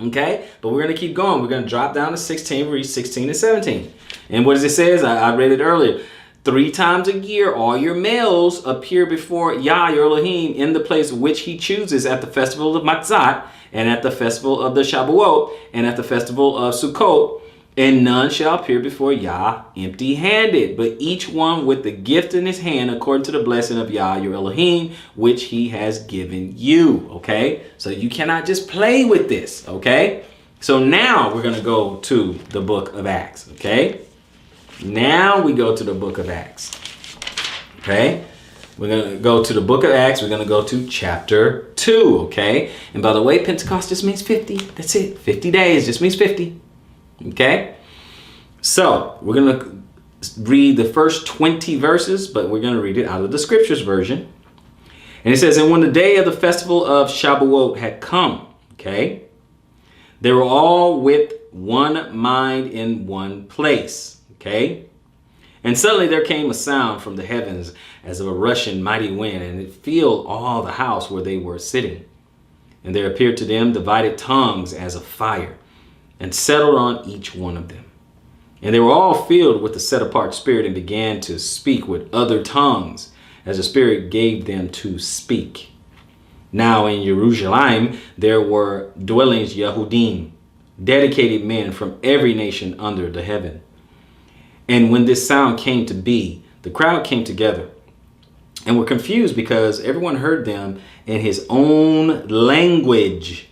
Okay? But we're going to keep going. We're going to drop down to 16, read 16 and 17. And what does it say? I read it earlier. 3 times a year, all your males appear before Yah, your Elohim, in the place which he chooses at the festival of Matzah, and at the festival of the Shavuot, and at the festival of Sukkot. And none shall appear before Yah empty-handed, but each one with the gift in his hand according to the blessing of Yah, your Elohim, which he has given you. Okay? So you cannot just play with this. Okay? So now we're going to go to the book of Acts. Okay? Now we go to the book of Acts. Okay? We're going to go to the book of Acts. We're going to go to chapter 2. Okay? And by the way, Pentecost just means 50. That's it. 50 days just means 50. Okay, so we're going to read the first 20 verses, but we're going to read it out of the scriptures version. And it says, and when the day of the festival of Shavuot had come, okay, they were all with one mind in one place, okay. And suddenly there came a sound from the heavens as of a rushing mighty wind, and it filled all the house where they were sitting. And there appeared to them divided tongues as of fire, and settled on each one of them. And they were all filled with the set-apart spirit and began to speak with other tongues as the Spirit gave them to speak. Now in Jerusalem there were dwellings Yehudim, dedicated men from every nation under the heaven. And when this sound came to be, the crowd came together and were confused because everyone heard them in his own language.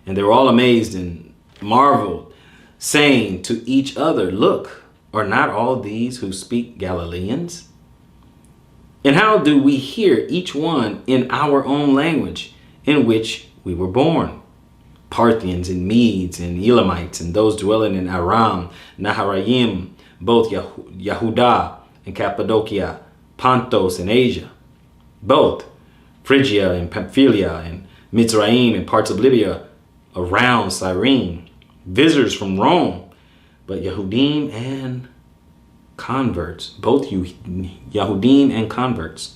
And they were all amazed and marveled, saying to each other, look, are not all these who speak Galileans? And how do we hear each one in our own language in which we were born? Parthians and Medes and Elamites and those dwelling in Aram, Naharaim, both Yehudah and Cappadocia, Pontus and Asia, both Phrygia and Pamphylia and Mizraim and parts of Libya around Cyrene, visitors from Rome, but Yehudim and converts, both Yehudim and converts,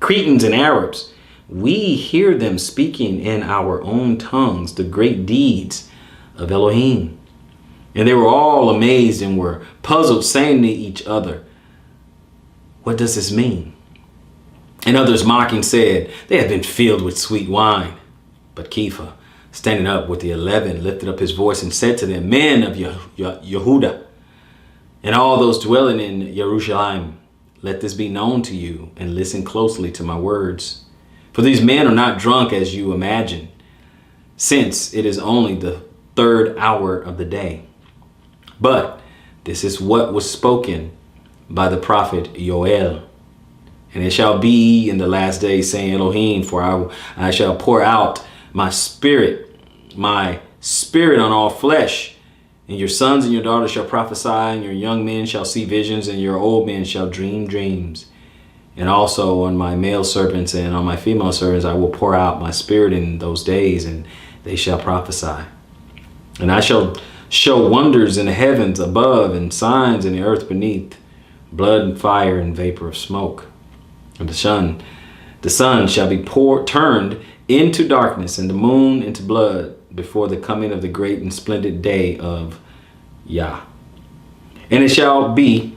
Cretans and Arabs. We hear them speaking in our own tongues the great deeds of Elohim. And they were all amazed and were puzzled, saying to each other, what does this mean? And others mocking said, they have been filled with sweet wine. But Kepha, standing up with the 11, lifted up his voice and said to them, men of Yehudah, and all those dwelling in Jerusalem, let this be known to you, and listen closely to my words. For these men are not drunk as you imagine, since it is only the 3rd hour of the day. But this is what was spoken by the prophet Joel. And it shall be in the last days, saying Elohim, for I shall pour out my spirit Spirit on all flesh. And your sons and your daughters shall prophesy, and your young men shall see visions, and your old men shall dream dreams. And also on my male servants and on my female servants I will pour out my spirit in those days, and they shall prophesy. And I shall show wonders in the heavens above, and signs in the earth beneath, blood and fire and vapor of smoke. And the sun shall be turned into darkness, and the moon into blood, before the coming of the great and splendid day of Yah. And it shall be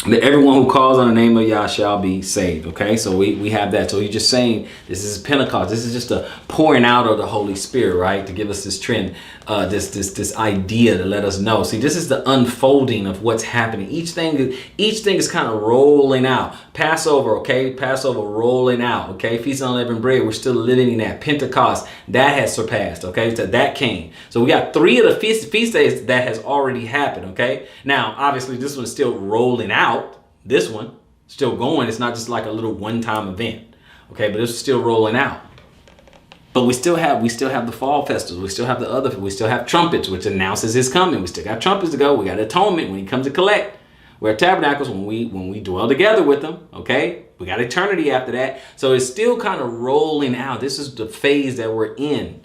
that everyone who calls on the name of Yah shall be saved. Okay, so we have that. So he's just saying this is Pentecost. This is just a pouring out of the Holy Spirit, right? To give us this trend, this idea to let us know. See, this is the unfolding of what's happening. Each thing is kind of rolling out. Passover, okay, Passover rolling out. Okay, Feast of Unleavened Bread, we're still living in that. Pentecost, that has surpassed. Okay, so that came. So we got 3 of the feast days that has already happened. Okay, now obviously this one's still rolling out. This one still going. It's not just like a little one-time event. Okay, but it's still rolling out. But we still have the fall festivals. We still have trumpets, which announces his coming. We still got trumpets to go. We got atonement when he comes to collect. We're at tabernacles when we dwell together with him. Okay, we got eternity after that. So it's still kind of rolling out. This is the phase that we're in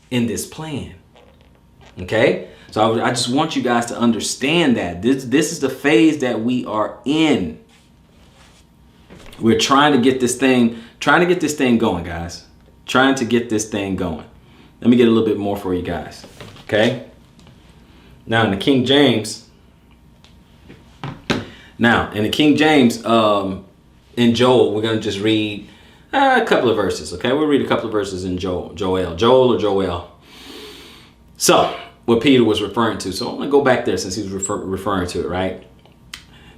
this plan. Okay, so I just want you guys to understand that this is the phase that we are in. We're trying to get this thing going, guys. Trying to get this thing going. Let me get a little bit more for you guys. Okay. Now in the King James, in Joel, we're going to just read a couple of verses. Okay. We'll read a couple of verses in Joel. So what Peter was referring to. So I'm going to go back there since he was referring to it, right?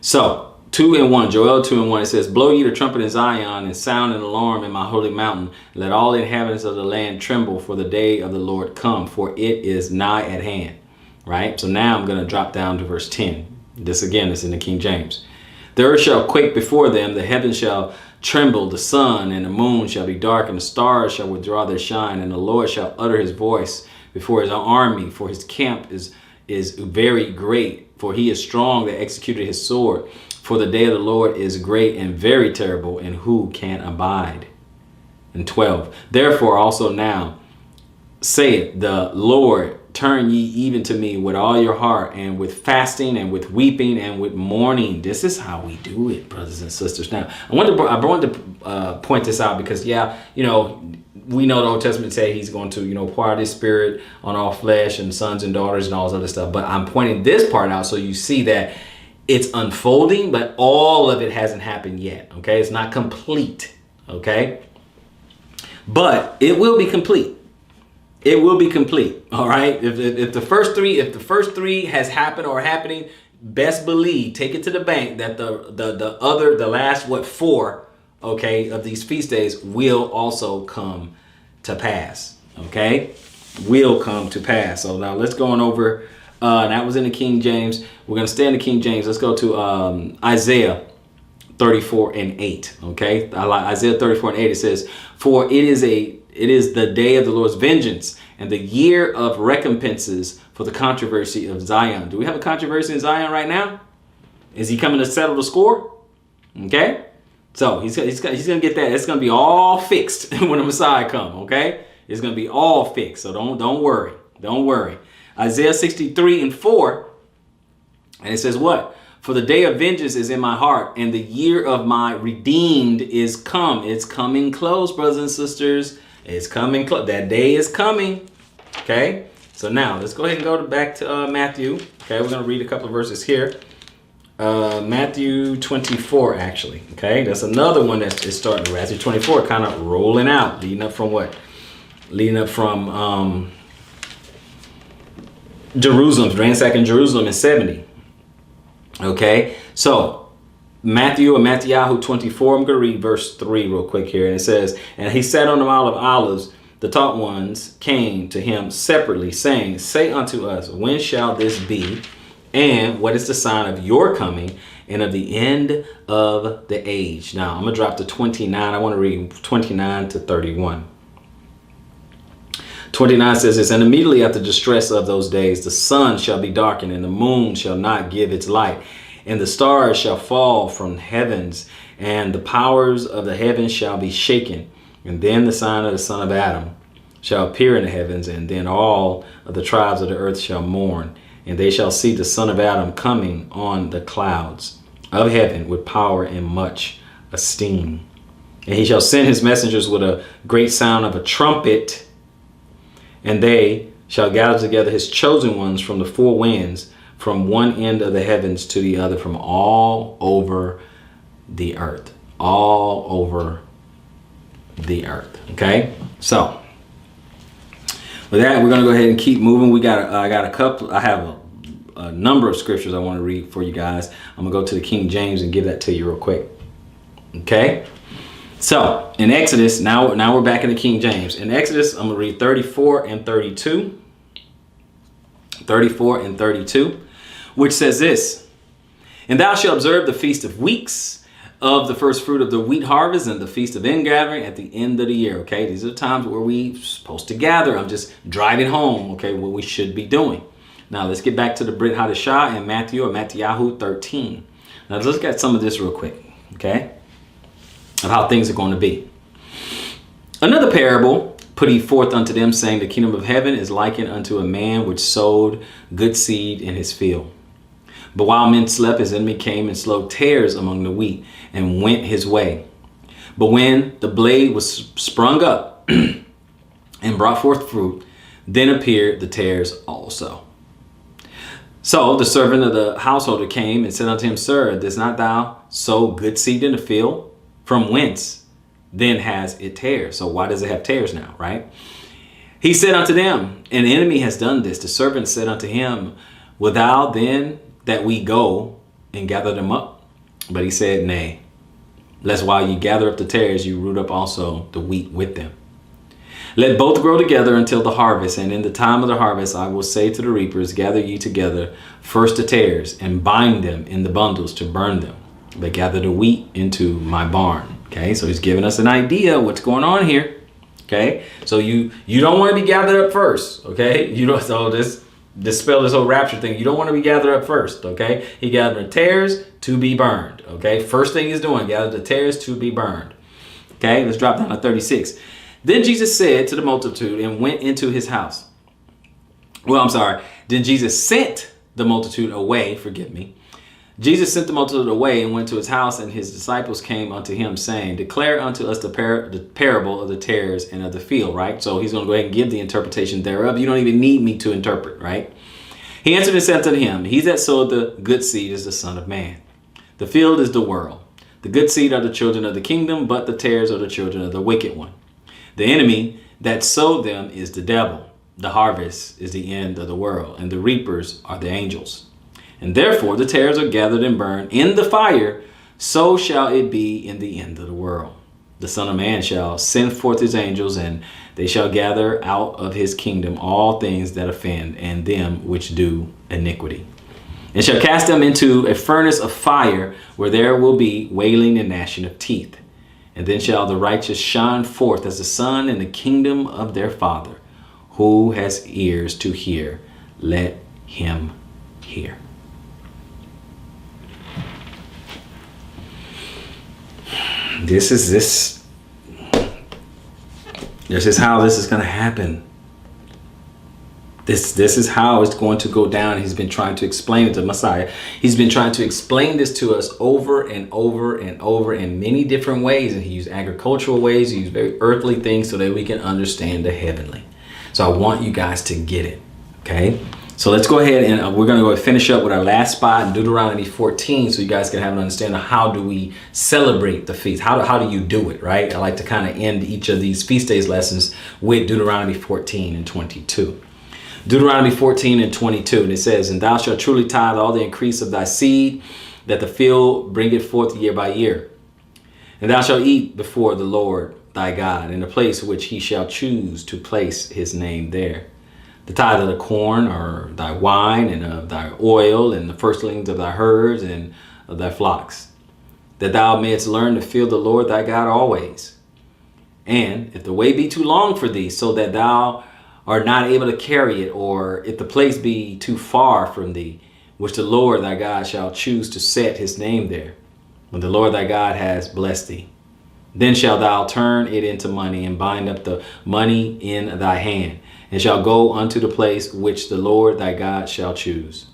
So 2:1, Joel 2:1, it says, blow ye the trumpet in Zion, and sound an alarm in my holy mountain. Let all the inhabitants of the land tremble, for the day of the Lord come, for it is nigh at hand. Right? So now I'm going to drop down to verse 10. This again is in the King James. The earth shall quake before them, the heavens shall tremble, the sun and the moon shall be dark, and the stars shall withdraw their shine, and the Lord shall utter his voice before his army, for his camp is very great, for he is strong that executed his sword. For the day of the Lord is great and very terrible, and who can abide? And 12, therefore also now saith the Lord, turn ye even to me with all your heart, and with fasting, and with weeping, and with mourning. This is how we do it, brothers and sisters. Now, I wanted to point this out because, we know the Old Testament say he's going to, pour out his spirit on all flesh and sons and daughters and all this other stuff. But I'm pointing this part out so you see that it's unfolding, but all of it hasn't happened yet. Okay, it's not complete. Okay, but it will be complete. It will be complete. All right. If the first three has happened or happening, best believe, take it to the bank that the last 4, okay, of these feast days will also come to pass. Okay, will come to pass. So now let's go on over. That was in the King James. We're going to stay in the King James. Let's go to Isaiah 34:8. Okay, Isaiah 34:8. It says, "For it is the day of the Lord's vengeance, and the year of recompenses for the controversy of Zion." Do we have a controversy in Zion right now? Is he coming to settle the score? Okay, so he's going to get that. It's going to be all fixed when the Messiah comes. Okay, it's going to be all fixed. So don't worry. Don't worry. Isaiah 63:4, and it says what? For the day of vengeance is in my heart, and the year of my redeemed is come. It's coming close, brothers and sisters. It's coming close. That day is coming. Okay, so now let's go ahead and go back to Matthew. Okay, we're going to read a couple of verses here. Matthew 24, actually. Okay, that's another one that is starting. Matthew 24, kind of rolling out, leading up from what? Leading up from Jerusalem, ransacking Jerusalem in 70. Okay, so Matthew 24, I'm going to read verse 3 real quick here. And it says, "And he sat on the Mount of Olives. The taught ones came to him separately, saying, Say unto us, when shall this be? And what is the sign of your coming and of the end of the age?" Now, I'm going to drop to 29. I want to read 29 to 31. 29 says this, and immediately after the distress of those days, the sun shall be darkened, and the moon shall not give its light, and the stars shall fall from heavens, and the powers of the heavens shall be shaken. And then the sign of the son of Adam shall appear in the heavens, and then all of the tribes of the earth shall mourn, and they shall see the son of Adam coming on the clouds of heaven with power and much esteem. And he shall send his messengers with a great sound of a trumpet, and they shall gather together his chosen ones from the four winds, from one end of the heavens to the other, from all over the earth. All over the earth. Okay? So, with that, we're going to go ahead and keep moving. I have a number of scriptures I want to read for you guys. I'm going to go to the King James and give that to you real quick. Okay? So, in Exodus, now we're back in the King James. In Exodus, I'm going to read 34 and 32. 34 and 32, which says this, and thou shalt observe the feast of weeks, of the first fruit of the wheat harvest, and the feast of ingathering at the end of the year. Okay, these are the times where we're supposed to gather. I'm just driving home, okay, what we should be doing. Now, let's get back to the Brit Hadashah in Matthew 13. Now, let's look at some of this real quick, okay, of how things are going to be. Another parable put he forth unto them, saying, the kingdom of heaven is likened unto a man which sowed good seed in his field. But while men slept, his enemy came and sowed tares among the wheat, and went his way. But when the blade was sprung up and brought forth fruit, then appeared the tares also. So the servant of the householder came and said unto him, Sir, didst not thou sow good seed in the field? From whence then has it tares? So why does it have tares now, right? He said unto them, an enemy has done this. The servant said unto him, wilt thou then that we go and gather them up? But he said, nay, lest while you gather up the tares, you root up also the wheat with them. Let both grow together until the harvest, and in the time of the harvest I will say to the reapers, gather ye together first the tares, and bind them in the bundles to burn them, but gather the wheat into my barn. Okay, so he's giving us an idea of what's going on here. Okay, so you don't want to be gathered up first. Okay, you don't. So dispel this whole rapture thing. You don't want to be gathered up first. Okay, he gathered the tares to be burned. Okay, first thing he's doing, gather the tares to be burned. Okay, let's drop down to 36. Then Jesus said to the multitude and went into his house. Then Jesus sent the multitude away. Forgive me. Jesus sent the multitude away and went to his house, and his disciples came unto him, saying, declare unto us the parable of the tares and of the field, right? So he's going to go ahead and give the interpretation thereof. You don't even need me to interpret, right? He answered and said unto him, he that sowed the good seed is the Son of Man. The field is the world. The good seed are the children of the kingdom, but the tares are the children of the wicked one. The enemy that sowed them is the devil. The harvest is the end of the world, and the reapers are the angels. And therefore the tares are gathered and burned in the fire, so shall it be in the end of the world. The Son of Man shall send forth his angels, and they shall gather out of his kingdom all things that offend, and them which do iniquity, and shall cast them into a furnace of fire, where there will be wailing and gnashing of teeth. And then shall the righteous shine forth as the sun in the kingdom of their Father. Who has ears to hear, let him hear. This is how this is going to happen. This is how it's going to go down. He's been trying to explain it to Messiah. He's been trying to explain this to us over and over and over in many different ways. And he used agricultural ways. He used very earthly things so that we can understand the heavenly. So I want you guys to get it. Okay. So let's go ahead and we're going to go finish up with our last spot in Deuteronomy 14. So you guys can have an understanding of how do we celebrate the feast? How do you do it? Right. I like to kind of end each of these feast days lessons with Deuteronomy 14 and 22. Deuteronomy 14 and 22, and it says, and thou shalt truly tithe all the increase of thy seed, that the field bringeth forth year by year. And thou shalt eat before the Lord thy God in the place which he shall choose to place his name there. The tithe of the corn, or thy wine, and of thy oil, and the firstlings of thy herds, and of thy flocks, that thou mayest learn to fear the Lord thy God always. And if the way be too long for thee, so that thou are not able to carry it, or if the place be too far from thee, which the Lord thy God shall choose to set his name there, when the Lord thy God has blessed thee. Then shalt thou turn it into money, and bind up the money in thy hand, and shall go unto the place which the Lord thy God shall choose.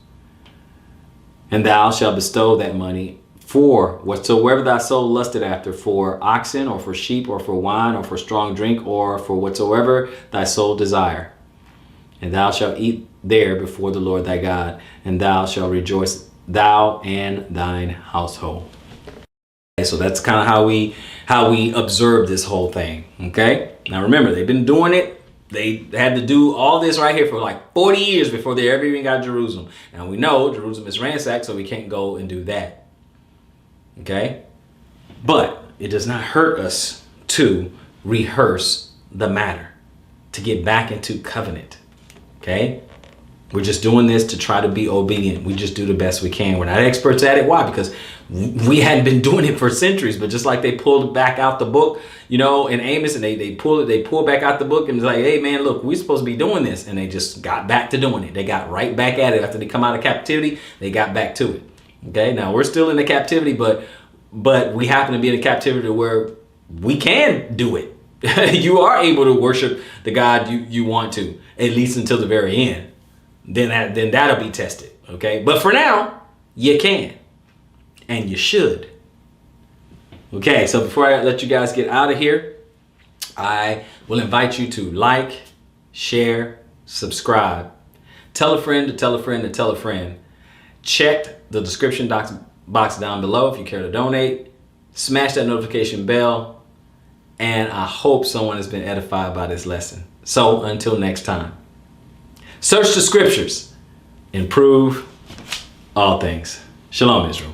And thou shalt bestow that money for whatsoever thy soul lusted after, for oxen, or for sheep, or for wine, or for strong drink, or for whatsoever thy soul desire. And thou shalt eat there before the Lord thy God, and thou shalt rejoice, thou and thine household. Okay, so that's kind of how we observe this whole thing. Okay, now remember, they've been doing it. They had to do all this right here for like 40 years before they ever even got Jerusalem. And we know Jerusalem is ransacked, so we can't go and do that. Okay? But it does not hurt us to rehearse the matter, to get back into covenant. Okay? We're just doing this to try to be obedient. We just do the best we can. We're not experts at it. Why? Because we hadn't been doing it for centuries. But just like they pulled back out the book, in Amos, and they pulled back out the book and was like, hey man, look, we're supposed to be doing this. And they just got back to doing it. They got right back at it after they come out of captivity. They got back to it. Okay, now we're still in the captivity, but we happen to be in a captivity where we can do it. You are able to worship the God you want to, at least until the very end. Then that'll be tested. Okay, but for now, you can. And you should. Okay, so before I let you guys get out of here, I will invite you to like, share, subscribe. Tell a friend to tell a friend to tell a friend. Check the description box down below if you care to donate. Smash that notification bell. And I hope someone has been edified by this lesson. So until next time, search the scriptures. Improve all things. Shalom, Israel.